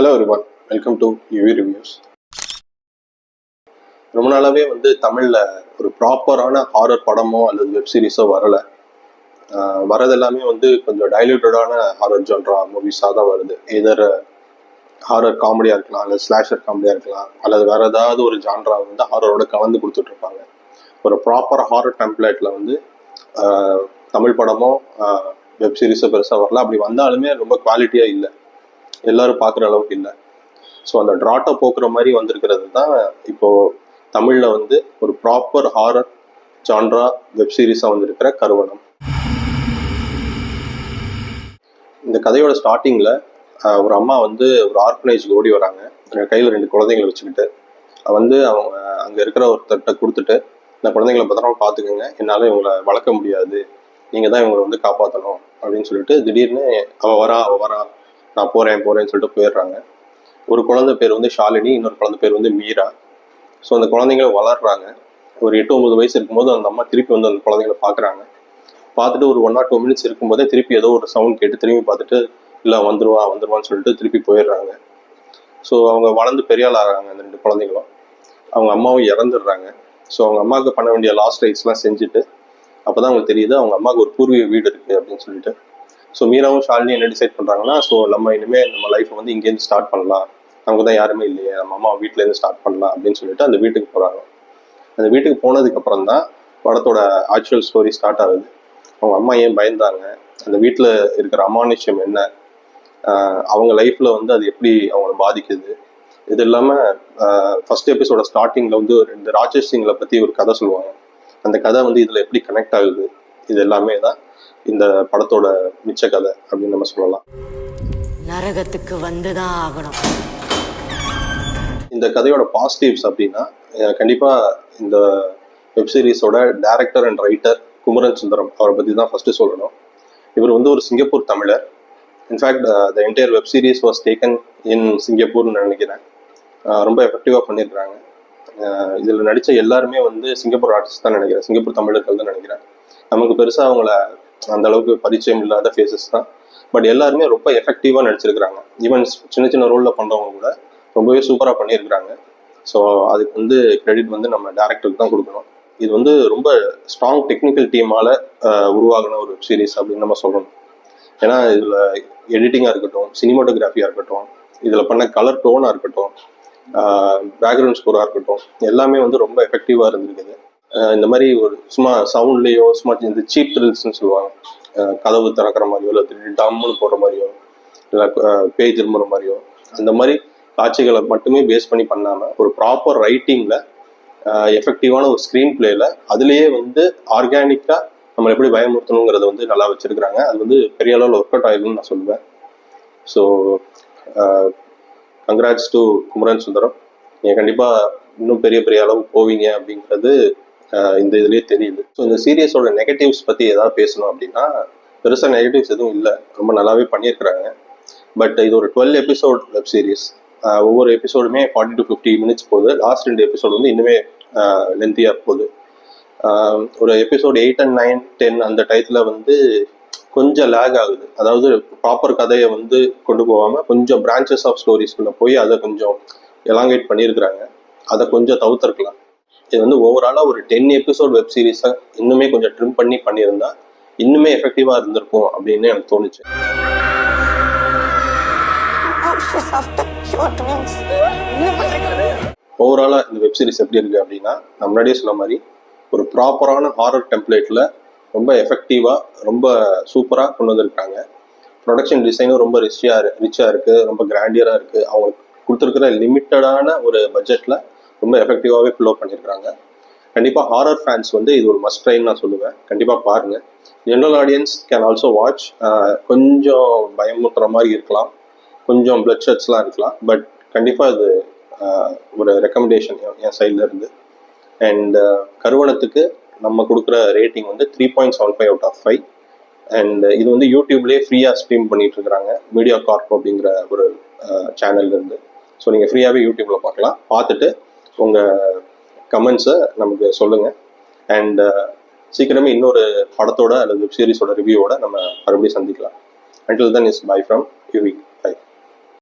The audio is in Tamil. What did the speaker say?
Hello everyone, welcome to UV reviews. ரொம்ப நாளாவே தமிழில் ஒரு ப்ராப்பரான ஹாரர் படமோ அல்லது வெப் சீரிஸோ வரலை. வரது எல்லாமே கொஞ்சம் டைல்யூட்டடான ஹாரர் ஜான்ரா மூவிஸாக தான் வருது. எதர் ஹாரர் காமெடியாக இருக்கலாம், அல்லது ஸ்லாஷர் காமெடியாக இருக்கலாம், அல்லது வேறு ஏதாவது ஒரு ஜான்ரா ஹாரரோட கலந்து கொடுத்துட்ருப்பாங்க. ஒரு ப்ராப்பர் ஹாரர் டெம்ப்ளேட்டில் தமிழ் படமோ வெப் சீரிஸோ பெருசாக வரல. அப்படி வந்தாலுமே ரொம்ப குவாலிட்டியாக இல்லை, எல்லாரும் பார்க்குற அளவுக்கு இல்லை. ஸோ அந்த ட்ராட்டை போக்குற மாதிரி வந்திருக்கிறது தான் இப்போது தமிழில் ஒரு ப்ராப்பர் ஹாரர் ஜான்ரா வெப் சீரிஸாக வந்திருக்கிற கருவணம். இந்த கதையோட ஸ்டார்டிங்கில் ஒரு அம்மா ஒரு ஆர்ஃபனேஜ்க்கு ஓடி வராங்க. கையில் 2 குழந்தைங்களை வச்சுக்கிட்டு அவங்க அங்கே இருக்கிற ஒருத்தர்கிட்ட கொடுத்துட்டு, இந்த குழந்தைங்களை பத்திரமா பார்த்துக்கோங்க, என்னால் இவங்களை வளர்க்க முடியாது, நீங்கள் தான் இவங்களை காப்பாற்றணும் அப்படின்னு சொல்லிட்டு திடீர்னு அவள் வரா நான் போகிறேன்னு சொல்லிட்டு போயிடுறாங்க. ஒரு குழந்தை பேர் ஷாலினி, இன்னொரு குழந்தை பேர் மீரா. ஸோ அந்த குழந்தைங்களை வளர்றாங்க. ஒரு 8-9 வயசு இருக்கும்போது அந்த அம்மா திருப்பி அந்த குழந்தைங்களை பார்க்குறாங்க. பார்த்துட்டு ஒரு 1 or 2 minutes இருக்கும்போதே திருப்பி ஏதோ ஒரு சவுண்ட் கேட்டு திரும்பி பார்த்துட்டு இல்லை வந்துருவான்னு சொல்லிட்டு திருப்பி போயிடுறாங்க. ஸோ அவங்க வளர்ந்து பெரியாள் ஆகிறாங்க. அந்த 2 குழந்தைங்களும் அவங்க அம்மாவும் இறந்துடுறாங்க. ஸோ அவங்க அம்மாவுக்கு பண்ண வேண்டிய லாஸ்ட் ரைட்ஸ்லாம் செஞ்சுட்டு அப்போ தான் அவங்களுக்கு தெரியுது அவங்க அம்மாவுக்கு ஒரு பூர்வீக வீடு இருக்குது அப்படின்னு சொல்லிட்டு. ஸோ மீராவும் ஷாலினி என்ன டிசைட் பண்ணுறாங்கன்னா, ஸோ நம்ம இனிமேல் நம்ம லைஃப்பை இங்கேருந்து ஸ்டார்ட் பண்ணலாம், நமக்கு தான் யாருமே இல்லையே, நம்ம அம்மா வீட்டிலேருந்து ஸ்டார்ட் பண்ணலாம் அப்படின்னு சொல்லிட்டு அந்த வீட்டுக்கு போகிறாங்க. அந்த வீட்டுக்கு போனதுக்கப்புறம் தான் படத்தோட ஆக்சுவல் ஸ்டோரி ஸ்டார்ட் ஆகுது. அவங்க அம்மா ஏன் பயந்தாங்க, அந்த வீட்டில் இருக்கிற அமானுஷ்யம் என்ன, அவங்க லைஃப்பில் அது எப்படி அவங்கள பாதிக்குது. இது இல்லாமல் ஃபர்ஸ்ட் எபிசோட ஸ்டார்டிங்கில் 2 ராட்சஸ் சிங்களை பற்றி ஒரு கதை சொல்லுவாங்க. அந்த கதை இதில் எப்படி கனெக்ட் ஆகுது, இது எல்லாமே தான் இந்த படத்தோட மிச்ச கதை அப்படின்னு நம்ம சொல்லலாம். நரகத்துக்கு வந்துதான் ஆகணும். இந்த கதையோட பாசிட்டிவ்ஸ் அப்படின்னா கண்டிப்பாக இந்த வெப் சீரிஸோட director and writer Kumaran Sundaram அவரை பற்றி தான் ஃபர்ஸ்ட் சொல்லணும். இவர் ஒரு சிங்கப்பூர் தமிழர். In fact the entire web series was taken in சிங்கப்பூர்னு நினைக்கிறேன். ரொம்ப எஃபெக்டிவாக பண்ணியிருக்கிறாங்க. இதில் நடித்த எல்லாருமே சிங்கப்பூர் ஆர்டிஸ்ட் தான் நினைக்கிறேன், சிங்கப்பூர் தமிழர்கள் தான் நினைக்கிறேன். நமக்கு பெருசாக அவங்கள அந்த அளவுக்கு பரிச்சயம் இல்லாத ஃபேஸஸ் தான். பட் எல்லாருமே ரொம்ப எஃபெக்டிவாக நடிச்சிருக்கிறாங்க. ஈவன் சின்ன ரோலில் பண்ணுறவங்க கூட ரொம்பவே சூப்பராக பண்ணியிருக்கிறாங்க. ஸோ அதுக்கு கிரெடிட் நம்ம டேரக்டருக்கு தான் கொடுக்கணும். இது ரொம்ப ஸ்ட்ராங் டெக்னிக்கல் டீமால் உருவாகின ஒரு வெப் சீரிஸ் அப்படின்னு நம்ம சொல்லணும். ஏன்னா இதில் எடிட்டிங்காக இருக்கட்டும், சினிமாட்டோகிராஃபியாக இருக்கட்டும், இதில் பண்ண கலர் டோனாக இருக்கட்டும், பேக்ரவுண்ட் ஸ்கோராக இருக்கட்டும், எல்லாமே ரொம்ப எஃபெக்டிவாக இருந்திருக்குது. இந்த மாதிரி ஒரு சும்மா சவுண்ட்லேயோ சும்மா இந்த சீப் த்ரில்ஸ்ன்னு சொல்லுவாங்க, கதவு திறக்கிற மாதிரியோ இல்லை டம்முன்னு போடுற மாதிரியோ இல்லை பேய் திரும்புகிற மாதிரியோ, அந்த மாதிரி காட்சிகளை மட்டுமே பேஸ் பண்ணி பண்ணாமல் ஒரு ப்ராப்பர் ரைட்டிங்கில் எஃபெக்டிவான ஒரு ஸ்க்ரீன் பிளேயில் அதுலேயே ஆர்கானிக்காக நம்மளை எப்படி பயமுறுத்தணுங்கிறத நல்லா வச்சுருக்கிறாங்க. அது பெரிய அளவில் ஒர்க் அவுட் ஆகிருக்குன்னு நான் சொல்லுவேன். So congrats to Kumaran Sundaram. நீங்கள் கண்டிப்பாக இன்னும் பெரிய பெரிய அளவு போவீங்க அப்படிங்கிறது இந்த இதுலேயே தெரியுது. ஸோ இந்த சீரியஸோட நெகட்டிவ்ஸ் பற்றி ஏதாவது பேசணும் அப்படின்னா பெருசாக நெகட்டிவ்ஸ் எதுவும் இல்லை, ரொம்ப நல்லாவே பண்ணியிருக்கிறாங்க. பட் இது ஒரு 12 எபிசோட் வெப் சீரிஸ். ஒவ்வொரு எபிசோடுமே 40 to 50 minutes போகுது. லாஸ்ட் 2 எபிசோடு இன்னுமே லென்த்தியாக போகுது. ஒரு எபிசோடு 8 and 9, 10 அந்த டயத்தில் கொஞ்சம் லேக் ஆகுது. அதாவது ப்ராப்பர் கதையை கொண்டு போகாமல் கொஞ்சம் பிரான்ச்சஸ் ஆஃப் ஸ்டோரிஸ்குள்ளே போய் அதை கொஞ்சம் எலாங்கேட் பண்ணியிருக்கிறாங்க. அதை கொஞ்சம் தவிர்த்திருக்கலாம். இது ஓவராலாக ஒரு 10 எபிசோட் வெப் சீரிஸை இன்னுமே கொஞ்சம் ட்ரிம் பண்ணியிருந்தா இன்னுமே எஃபெக்டிவாக இருந்திருக்கும் அப்படின்னு எனக்கு தோணுச்சு. ஓவராலாக இந்த வெப் சீரிஸ் எப்படி இருக்குது அப்படின்னா, நான் முன்னாடியே சொன்ன மாதிரி ஒரு ப்ராப்பரான ஹாரர் டெம்ப்ளேட்டில் ரொம்ப எஃபெக்டிவாக ரொம்ப சூப்பராக கொண்டு வந்திருக்காங்க. ப்ரொடக்ஷன் டிசைனும் ரொம்ப ரிச்சாக இருக்குது, ரொம்ப கிராண்டியராக இருக்குது. அவங்களுக்கு கொடுத்துருக்கிற லிமிட்டடான ஒரு பட்ஜெட்டில் ரொம்ப எஃபெக்டிவாகவே ஃபில் அப் பண்ணியிருக்காங்க. கண்டிப்பாக ஹாரர் ஃபேன்ஸ் இது ஒரு மஸ்ட் ட்ரைன்னு நான் சொல்லுவேன். கண்டிப்பாக பாருங்கள். General audience can also watch. கொஞ்சம் பயமுறுத்துற மாதிரி இருக்கலாம், கொஞ்சம் பிளட் ஷெட்ஸ்லாம் இருக்கலாம், பட் கண்டிப்பாக இது ஒரு ரெக்கமெண்டேஷன் என் சைடில் இருந்து. அண்ட் கருவணத்துக்கு நம்ம கொடுக்குற ரேட்டிங் 3.75 out of 5. அண்ட் இது யூடியூப்லேயே ஃப்ரீயாக ஸ்ட்ரீம் பண்ணிட்டு இருக்கிறாங்க, மீடியா கார்ப் அப்படிங்கிற ஒரு சேனல்லேருந்து. ஸோ நீங்கள் ஃப்ரீயாகவே யூடியூப்பில் பார்க்கலாம். பார்த்துட்டு உங்கள் கமெண்ட்ஸை நமக்கு சொல்லுங்கள். அண்ட் சீக்கிரமே இன்னொரு படத்தோட அல்லது வெப் சீரிஸோட ரிவ்யூவோட நம்ம மறுபடியும் சந்திக்கலாம். Until then, is bye from Yuvi.